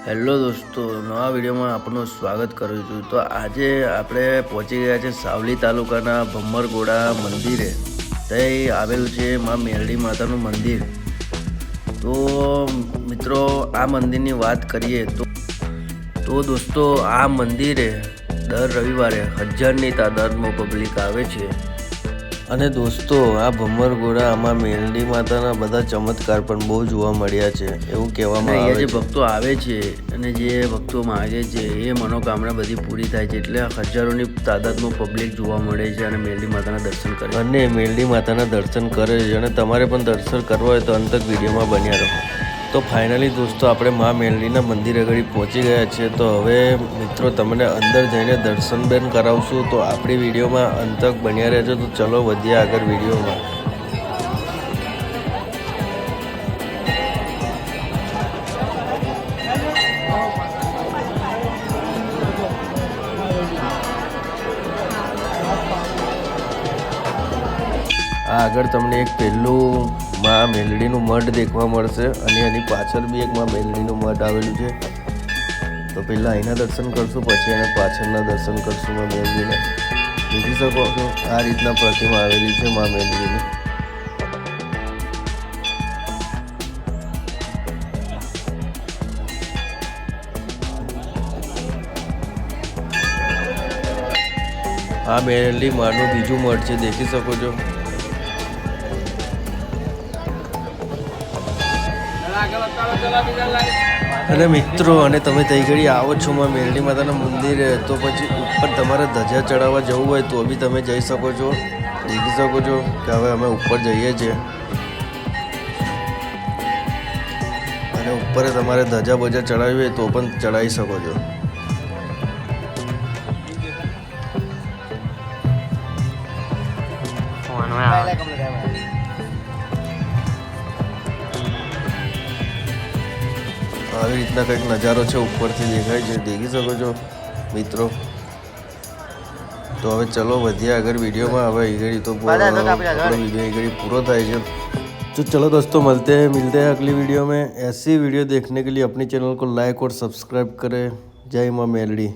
Hello દોસ્તો, નવા વિડીયોમાં આપનું સ્વાગત કરું છું। તો આજે આપણે પહોંચી ગયા છે સાવલી તાલુકાના ભમ્મરગોડા મંદિરે। ત્યાં આવેલું છે માં મેલડી માતાનું મંદિર। તો મિત્રો, આ મંદિરની વાત કરીએ તો દોસ્તો, આ મંદિરે દર રવિવારે 1000ની તાદાદમાં પબ્લિક આવે છે। અને દોસ્તો, આ ભમ્મરગોડામાં મેલડી માતાના બધા ચમત્કાર પણ બહુ જોવા મળ્યા છે એવું કહેવામાં આવે છે। જે ભક્તો આવે છે અને જે ભક્તો માગે છે એ મનોકામના બધી પૂરી થાય છે, એટલે હજારોની તાદાદમાં પબ્લિક જોવા મળે છે અને મેલડી માતાના દર્શન કરે છે। અને મેલડી માતાના દર્શન કરે છે અને તમારે પણ દર્શન કરવા હોય તો અંતક વિડીયોમાં બન્યા રહો। તો ફાઇનલી દોસ્તો, આપણે મા મેલડીના મંદિર આગળ પહોંચી ગયા છે। તો હવે મિત્રો, તમને અંદર જઈને દર્શન બેન કરાવશું। તો આપણી વિડીયોમાં અંતક બન્યા રહેજો। તો ચલો વધીએ આગળ વિડીયોમાં। આ આગળ તમને એક પહેલું માં મેલડીનું મઢ દેખવા મળશે અને એની પાછળ બી એક માં મેલડીનું મઢ આવેલું છે। તો પહેલાં અહીંના દર્શન કરશું, પછી એના પાછળના દર્શન કરશું માં મેલડીને। જોઈ શકો છો, આ રીતના પ્રતિમા આવેલી છે માં મેલડીની। આ મેલડી માનું બીજું મઢ છે, દેખી શકો છો। અને મિત્રો, અને તમે તઈ ઘડી આવો છો માં મેલડી માતાના મંદિરે, તો પછી ઉપર તમારે ધજા ચડાવવા જવું હોય તો બી તમે જઈ શકો છો। દેખી શકો છો કે હવે અમે ઉપર જઈએ છીએ અને ઉપર તમારે ધજા બજા ચડાવવી હોય તો પણ ચડાવી શકો છો। આવી રીતના કંઈક નજારો છે, ઉપરથી દેખાય છે, દેખી શકો છો મિત્રો। તો હવે ચલો વધીએ આગળ વિડીયોમાં। હવે એ તો આપણો વિડીયો पूरा થાય છે। तो चलो दोस्तों, मिलते हैं अगली वीडियो में। ऐसी वीडियो देखने के लिए अपनी चैनल को लाइक और सब्सक्राइब करें। जय माँ मेलडी।